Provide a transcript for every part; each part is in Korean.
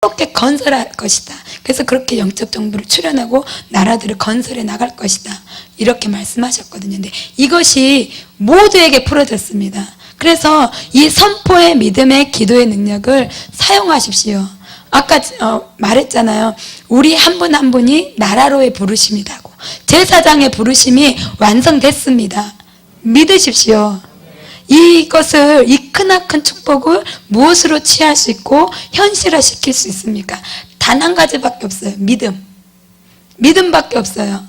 새롭게 건설할 것이다. 그래서 그렇게 영적 정부를 출현하고 나라들을 건설해 나갈 것이다. 이렇게 말씀하셨거든요. 근데 이것이 모두에게 풀어졌습니다. 그래서 이 선포의 믿음의 기도의 능력을 사용하십시오. 아까 말했잖아요. 우리 한 분 한 분이 나라로의 부르심이라고. 제사장의 부르심이 완성됐습니다. 믿으십시오. 이것을, 이 크나큰 축복을 무엇으로 취할 수 있고 현실화시킬 수 있습니까? 단 한 가지밖에 없어요. 믿음. 믿음밖에 없어요.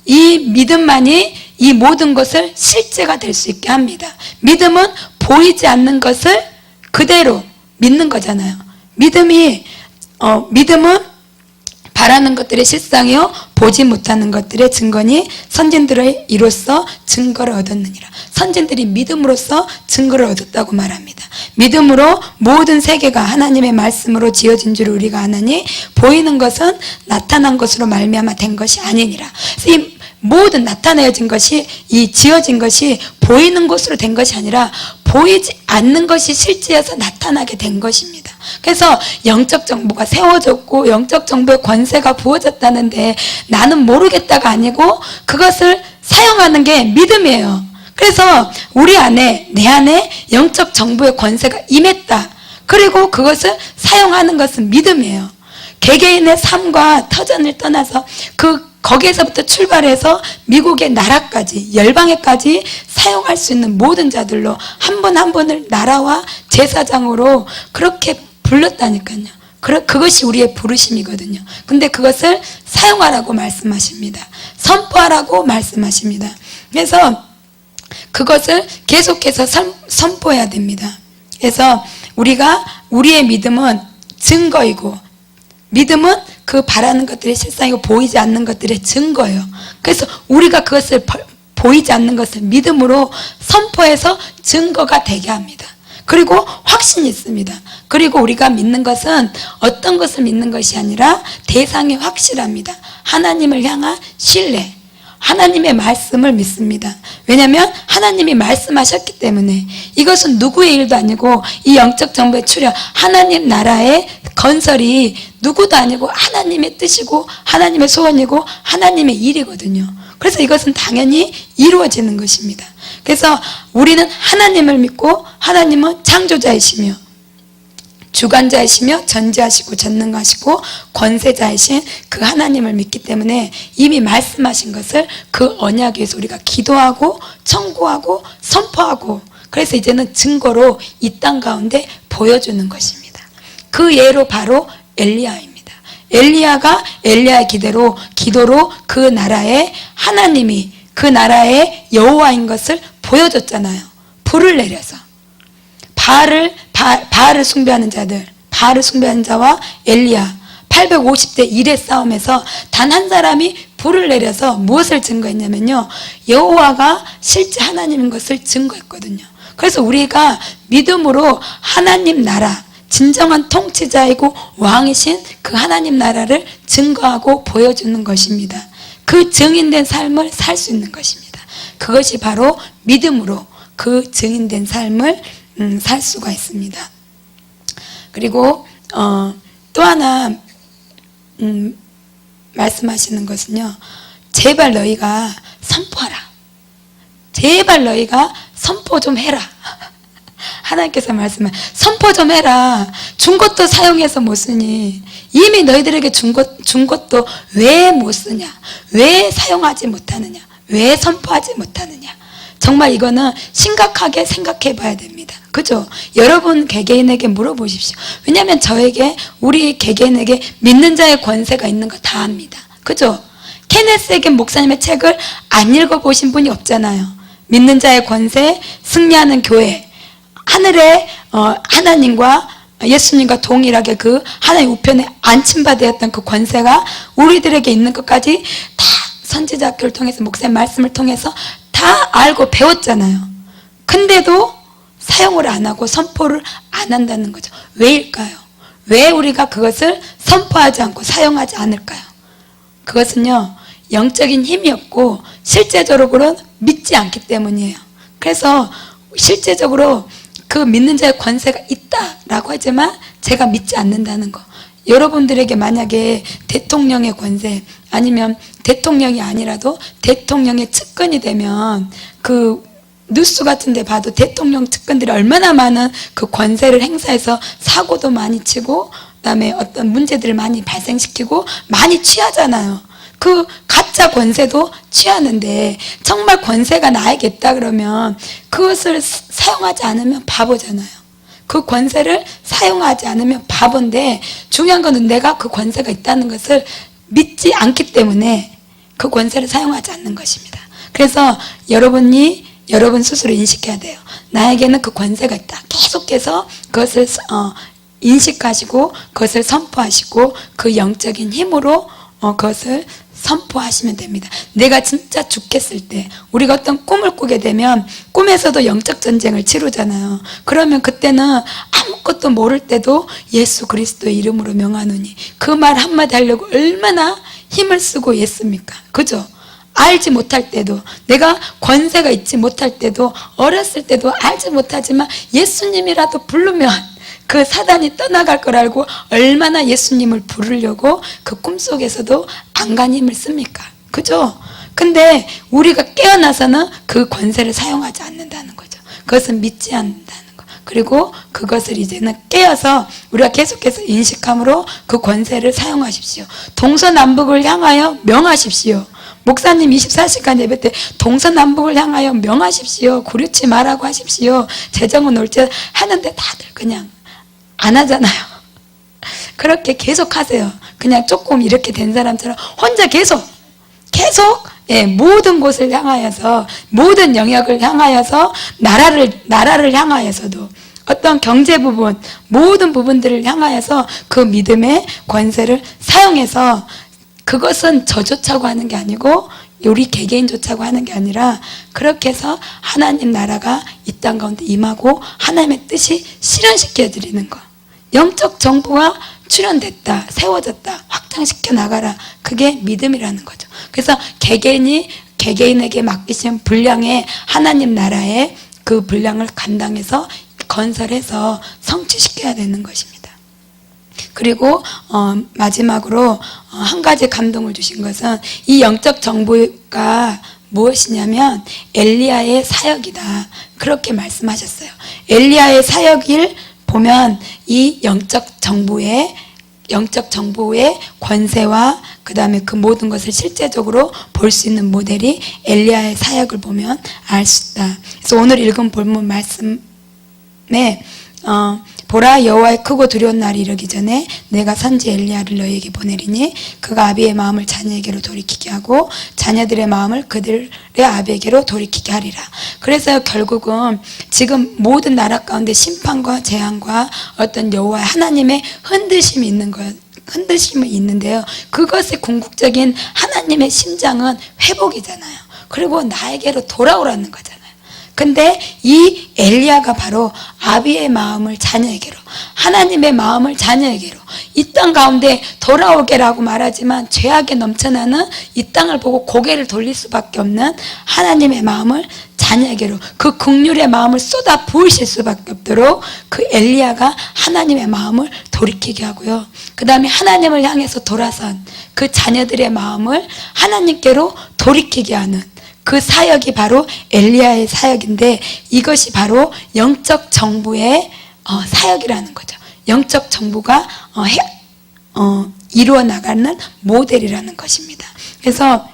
이 믿음만이 이 모든 것을 실제가 될 수 있게 합니다. 믿음은 보이지 않는 것을 그대로 믿는 거잖아요. 믿음은 바라는 것들의 실상이요 보지 못하는 것들의 증거니 선진들의 이로써 증거를 얻었느니라. 선진들이 믿음으로써 증거를 얻었다고 말합니다. 믿음으로 모든 세계가 하나님의 말씀으로 지어진 줄 우리가 아나니 보이는 것은 나타난 것으로 말미암아 된 것이 아니니라. 이 모든 나타내어진 것이, 이 지어진 것이 보이는 것으로 된 것이 아니라 보이지 않는 것이 실제여서 나타나게 된 것입니다. 그래서 영적 정보가 세워졌고 영적 정보의 권세가 부어졌다는데 나는 모르겠다가 아니고 그것을 사용하는 게 믿음이에요. 그래서 우리 안에, 내 안에 영적 정보의 권세가 임했다. 그리고 그것을 사용하는 것은 믿음이에요. 개개인의 삶과 터전을 떠나서 거기에서부터 출발해서 미국의 나라까지, 열방에까지 사용할 수 있는 모든 자들로 한 분 한 분을 나라와 제사장으로 그렇게 불렀다니까요. 그것이 우리의 부르심이거든요. 근데 그것을 사용하라고 말씀하십니다. 선포하라고 말씀하십니다. 그래서 그것을 계속해서 선포해야 됩니다. 그래서 우리의 믿음은 증거이고, 믿음은 그 바라는 것들의 실상이고 보이지 않는 것들의 증거예요. 그래서 우리가 그것을 보이지 않는 것을 믿음으로 선포해서 증거가 되게 합니다. 그리고 확신이 있습니다. 그리고 우리가 믿는 것은 어떤 것을 믿는 것이 아니라 대상이 확실합니다. 하나님을 향한 신뢰, 하나님의 말씀을 믿습니다. 왜냐하면 하나님이 말씀하셨기 때문에. 이것은 누구의 일도 아니고 이 영적 정보의 출현, 하나님 나라의 건설이 누구도 아니고 하나님의 뜻이고 하나님의 소원이고 하나님의 일이거든요. 그래서 이것은 당연히 이루어지는 것입니다. 그래서 우리는 하나님을 믿고, 하나님은 창조자이시며 주관자이시며 전지하시고 전능하시고 권세자이신 그 하나님을 믿기 때문에 이미 말씀하신 것을 그 언약 위에서 우리가 기도하고 청구하고 선포하고, 그래서 이제는 증거로 이 땅 가운데 보여주는 것입니다. 그 예로 바로 엘리야입니다. 엘리야가 엘리야의 기도로 그 나라의 하나님이 그 나라의 여호와인 것을 보여줬잖아요. 불을 내려서 바알을 숭배하는 자들, 바알을 숭배하는 자와 엘리야 850대 1의 싸움에서 단 한 사람이 불을 내려서 무엇을 증거했냐면요, 여호와가 실제 하나님인 것을 증거했거든요. 그래서 우리가 믿음으로 하나님 나라, 진정한 통치자이고 왕이신 그 하나님 나라를 증거하고 보여주는 것입니다. 그 증인된 삶을 살 수 있는 것입니다. 그것이 바로 믿음으로 그 증인된 삶을 살 수가 있습니다. 그리고 또 하나 말씀하시는 것은요, 제발 너희가 선포하라. 제발 너희가 선포 좀 해라. 하나님께서 말씀해, 선포 좀 해라. 준 것도 사용해서 못 쓰니, 이미 너희들에게 준 것도 왜 못 쓰냐, 왜 사용하지 못하느냐, 왜 선포하지 못하느냐. 정말 이거는 심각하게 생각해 봐야 됩니다. 그죠? 여러분 개개인에게 물어보십시오. 왜냐하면 우리 개개인에게 믿는 자의 권세가 있는 거 다 압니다. 그죠? 케네스 에겐 목사님의 책을 안 읽어보신 분이 없잖아요. 믿는 자의 권세, 승리하는 교회, 하늘의 하나님과 예수님과 동일하게 그 하나님 우편에 안침받았던 그 권세가 우리들에게 있는 것까지 다 선지자학교를 통해서, 목사님 말씀을 통해서 다 알고 배웠잖아요. 근데도 사용을 안 하고 선포를 안 한다는 거죠. 왜일까요? 왜 우리가 그것을 선포하지 않고 사용하지 않을까요? 그것은요, 영적인 힘이 없고 실제적으로는 믿지 않기 때문이에요. 그래서 실제적으로 그 믿는 자의 권세가 있다라고 하지만 제가 믿지 않는다는 거, 여러분들에게 만약에 대통령의 권세 아니면 대통령이 아니라도 대통령의 측근이 되면 그 뉴스 같은 데 봐도 대통령 측근들이 얼마나 많은 그 권세를 행사해서 사고도 많이 치고 그다음에 어떤 문제들을 많이 발생시키고 많이 취하잖아요. 그 가짜 권세도 취하는데 정말 권세가 나에게 있다 그러면 그것을 사용하지 않으면 바보잖아요. 그 권세를 사용하지 않으면 바본데 중요한 거는 내가 그 권세가 있다는 것을 믿지 않기 때문에 그 권세를 사용하지 않는 것입니다. 그래서 여러분 스스로 인식해야 돼요. 나에게는 그 권세가 있다. 계속해서 그것을 인식하시고 그것을 선포하시고 그 영적인 힘으로 그것을 선포하시면 됩니다. 내가 진짜 죽겠을 때 우리가 어떤 꿈을 꾸게 되면 꿈에서도 영적 전쟁을 치르잖아요. 그러면 그때는 아무것도 모를 때도 예수 그리스도의 이름으로 명하노니 그 말 한마디 하려고 얼마나 힘을 쓰고 했습니까? 그죠? 알지 못할 때도 내가 권세가 있지 못할 때도 어렸을 때도 알지 못하지만 예수님이라도 부르면 그 사단이 떠나갈 걸 알고 얼마나 예수님을 부르려고 그 꿈속에서도 안간 힘을 씁니까? 그죠? 근데 우리가 깨어나서는 그 권세를 사용하지 않는다는 거죠. 그것은 믿지 않는다는 거. 그리고 그것을 이제는 깨어서 우리가 계속해서 인식함으로 그 권세를 사용하십시오. 동서남북을 향하여 명하십시오. 목사님 24시간 예배 때 동서남북을 향하여 명하십시오. 구류치 말라고 하십시오. 재정은 옳지 하는데 다들 그냥 안 하잖아요. 그렇게 계속 하세요. 그냥 조금 이렇게 된 사람처럼 혼자 계속 모든 곳을 향하여서 모든 영역을 향하여서 나라를 향하여서도 어떤 경제 부분 모든 부분들을 향하여서 그 믿음의 권세를 사용해서 그것은 저 좋자고 하는 게 아니고 우리 개개인 좋자고 하는 게 아니라 그렇게 해서 하나님 나라가 이 땅 가운데 임하고 하나님의 뜻이 실현시켜 드리는 거. 영적 정부가 출현됐다, 세워졌다, 확장시켜 나가라. 그게 믿음이라는 거죠. 그래서 개개인에게 맡기신 분량의 하나님 나라의 그 분량을 감당해서 건설해서 성취시켜야 되는 것입니다. 그리고 마지막으로 한 가지 감동을 주신 것은 이 영적 정부가 무엇이냐면 엘리야의 사역이다. 그렇게 말씀하셨어요. 엘리야의 사역을 보면 이 영적 정부의 권세와 그 다음에 그 모든 것을 실제적으로 볼 수 있는 모델이 엘리야의 사역을 보면 알 수 있다. 그래서 오늘 읽은 본문 말씀에 보라 여호와의 크고 두려운 날이 이르기 전에 내가 선지 엘리야를 너희에게 보내리니 그가 아비의 마음을 자녀에게로 돌이키게 하고 자녀들의 마음을 그들의 아비에게로 돌이키게 하리라. 그래서 결국은 지금 모든 나라 가운데 심판과 재앙과 어떤 여호와 하나님의 흔드심이 있는데요. 그것의 궁극적인 하나님의 심장은 회복이잖아요. 그리고 나에게로 돌아오라는 거잖아요. 근데 이 엘리야가 바로 아비의 마음을 자녀에게로, 하나님의 마음을 자녀에게로, 이 땅 가운데 돌아오게라고 말하지만 죄악에 넘쳐나는 이 땅을 보고 고개를 돌릴 수밖에 없는 하나님의 마음을 자녀에게로, 그 긍휼의 마음을 쏟아 부으실 수밖에 없도록 그 엘리야가 하나님의 마음을 돌이키게 하고요. 그 다음에 하나님을 향해서 돌아선 그 자녀들의 마음을 하나님께로 돌이키게 하는 그 사역이 바로 엘리야의 사역인데, 이것이 바로 영적 정부의 사역이라는 거죠. 영적 정부가 이루어 나가는 모델이라는 것입니다. 그래서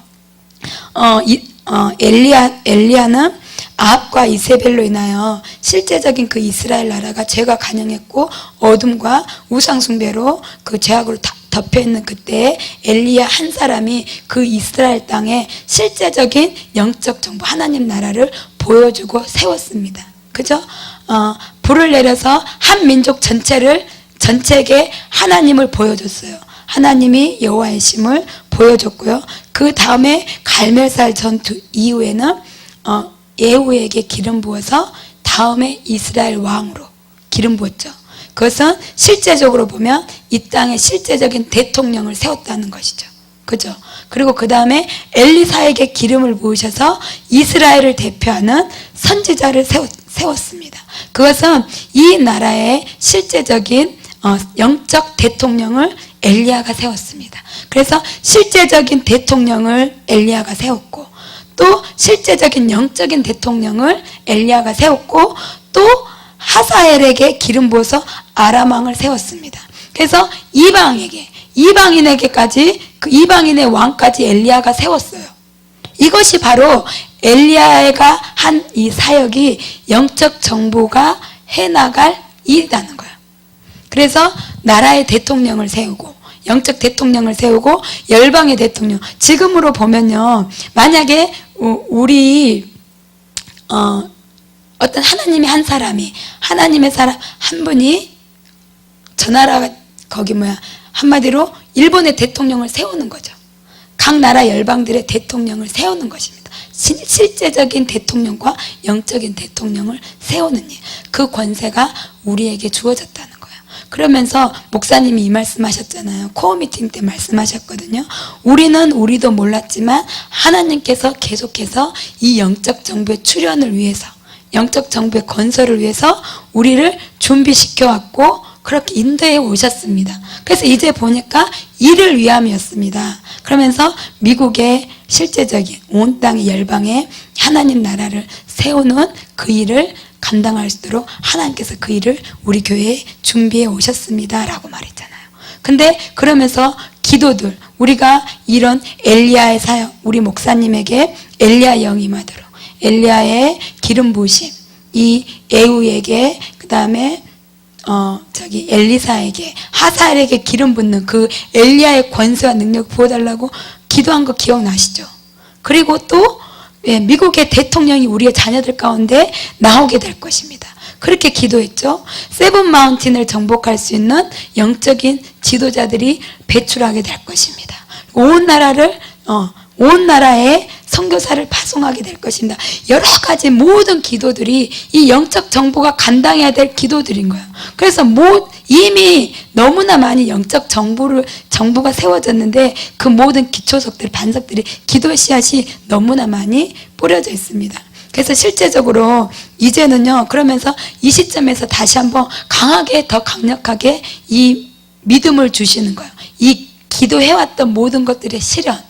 엘리야는 아합과 이세벨로 인하여 실제적인 그 이스라엘 나라가 죄가 간영했고 어둠과 우상숭배로 그 죄악으로 덮여있는 그때에 엘리야 한 사람이 그 이스라엘 땅에 실제적인 영적 정부 하나님 나라를 보여주고 세웠습니다. 그죠? 불을 내려서 한 민족 전체에게 하나님을 보여줬어요. 하나님이 여호와의 심을 보여줬고요. 그 다음에 갈멜살 전투 이후에는 예후에게 기름 부어서 다음에 이스라엘 왕으로 기름 부었죠. 그것은 실제적으로 보면 이 땅에 실제적인 대통령을 세웠다는 것이죠. 그죠? 그리고 그 다음에 엘리사에게 기름을 부으셔서 이스라엘을 대표하는 선지자를 세웠습니다. 그것은 이 나라의 실제적인 영적 대통령을 엘리야가 세웠습니다. 그래서 실제적인 대통령을 엘리야가 세웠고, 또 실제적인 영적인 대통령을 엘리야가 세웠고, 또 하사엘에게 기름 부어서 아람 왕을 세웠습니다. 그래서 이방인에게까지, 그 이방인의 왕까지 엘리야가 세웠어요. 이것이 바로 엘리야가 한 이 사역이 영적 정부가 해나갈 일이라는 거예요. 그래서 나라의 대통령을 세우고, 영적 대통령을 세우고, 열방의 대통령. 지금으로 보면요, 만약에 우리 어떤 하나님의 한 사람이, 하나님의 사람 한 분이 저 나라 한마디로 일본의 대통령을 세우는 거죠. 각 나라 열방들의 대통령을 세우는 것입니다. 실제적인 대통령과 영적인 대통령을 세우는 일, 그 권세가 우리에게 주어졌다는 거예요. 그러면서 목사님이 이 말씀하셨잖아요. 코어 미팅 때 말씀하셨거든요. 우리도 몰랐지만 하나님께서 계속해서 이 영적 정부의 출현을 위해서, 영적 정부의 건설을 위해서 우리를 준비시켜 왔고, 그렇게 인도해 오셨습니다. 그래서 이제 보니까 이를 위함이었습니다. 그러면서 미국의 실제적인 온 땅의 열방에 하나님 나라를 세우는 그 일을 감당할 수 있도록 하나님께서 그 일을 우리 교회에 준비해 오셨습니다 라고 말했잖아요. 근데 그러면서 기도들, 우리가 이런 엘리야의 사역, 우리 목사님에게 엘리야 영이 임하도록, 엘리야의 기름 부으심, 이 에우에게, 그 다음에 엘리사에게, 하사엘에게 기름 붓는 그 엘리야의 권세와 능력 부어달라고 기도한 거 기억나시죠? 그리고 또 미국의 대통령이 우리의 자녀들 가운데 나오게 될 것입니다. 그렇게 기도했죠. 세븐 마운틴을 정복할 수 있는 영적인 지도자들이 배출하게 될 것입니다. 온 나라에 선교사를 파송하게 될 것입니다. 여러 가지 모든 기도들이 이 영적 정부가 감당해야 될 기도들인 거예요. 그래서 이미 너무나 많이 영적 정부가 세워졌는데, 그 모든 기초석들, 반석들이, 기도의 씨앗이 너무나 많이 뿌려져 있습니다. 그래서 실제적으로 이제는요, 그러면서 이 시점에서 다시 한번 더 강력하게 이 믿음을 주시는 거예요. 이 기도해왔던 모든 것들의 실현.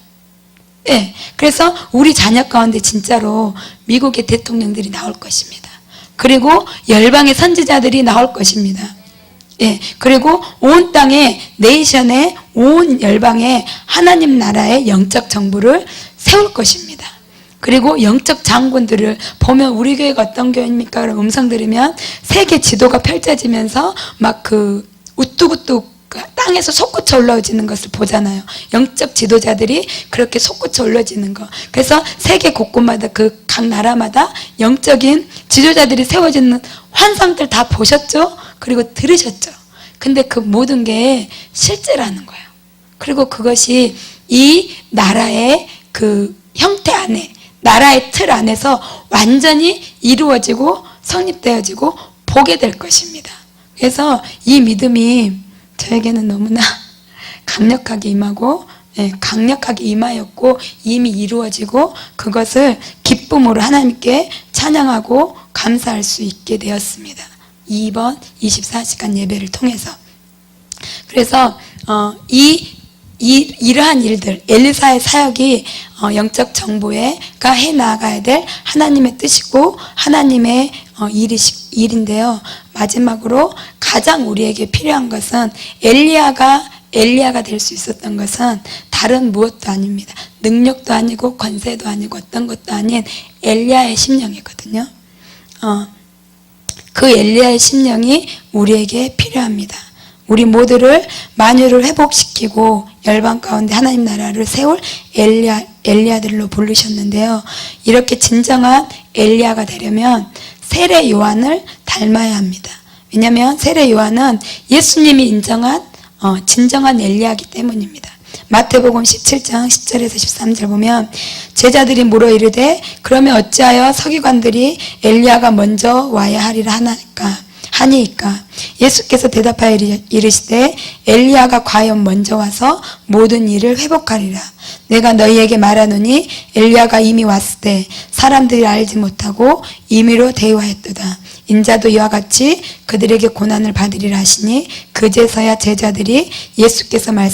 네, 그래서 우리 자녀 가운데 진짜로 미국의 대통령들이 나올 것입니다. 그리고 열방의 선지자들이 나올 것입니다. 예, 그리고 온 땅에, 네이션의 온 열방에 하나님 나라의 영적 정부를 세울 것입니다. 그리고 영적 장군들을 보면, 우리 교회가 어떤 교회입니까? 그런 음성 들으면 세계 지도가 펼쳐지면서 막 우뚝우뚝 땅에서 솟구쳐 올라오지는 것을 보잖아요. 영적 지도자들이 그렇게 솟구쳐 올라지는 거. 그래서 세계 곳곳마다, 그 각 나라마다 영적인 지도자들이 세워지는 환상들 다 보셨죠? 그리고 들으셨죠? 근데 그 모든 게 실제라는 거예요. 그리고 그것이 이 나라의 그 형태 안에, 나라의 틀 안에서 완전히 이루어지고 성립되어지고 보게 될 것입니다. 그래서 이 믿음이 저에게는 너무나 강력하게 임하고, 강력하게 임하였고, 이미 이루어지고, 그것을 기쁨으로 하나님께 찬양하고 감사할 수 있게 되었습니다. 이번 24시간 예배를 통해서. 그래서 이러한 일들, 엘리사의 사역이 영적 정보가 해나가야 될 하나님의 뜻이고 하나님의 일인데요. 마지막으로 가장 우리에게 필요한 것은, 엘리야가 될 수 있었던 것은 다른 무엇도 아닙니다. 능력도 아니고 권세도 아니고 어떤 것도 아닌 엘리야의 심령이거든요. 그 엘리야의 심령이 우리에게 필요합니다. 우리 모두를, 만유를 회복시키고 열방 가운데 하나님 나라를 세울 엘리야들로 부르셨는데요. 이렇게 진정한 엘리야가 되려면 세례 요한을 닮아야 합니다. 왜냐하면 세례 요한은 예수님이 인정한 진정한 엘리야이기 때문입니다. 마태복음 17장 10절에서 13절 보면, 제자들이 물어 이르되 그러면 어찌하여 서기관들이 엘리야가 먼저 와야 하리라 하니이까? 예수께서 대답하여 이르시되 엘리야가 과연 먼저 와서 모든 일을 회복하리라. 내가 너희에게 말하노니 엘리야가 이미 왔을 때 사람들이 알지 못하고 임의로 대우하였도다. 인자도 이와 같이 그들에게 고난을 받으리라 하시니 그제서야 제자들이 예수께서 말씀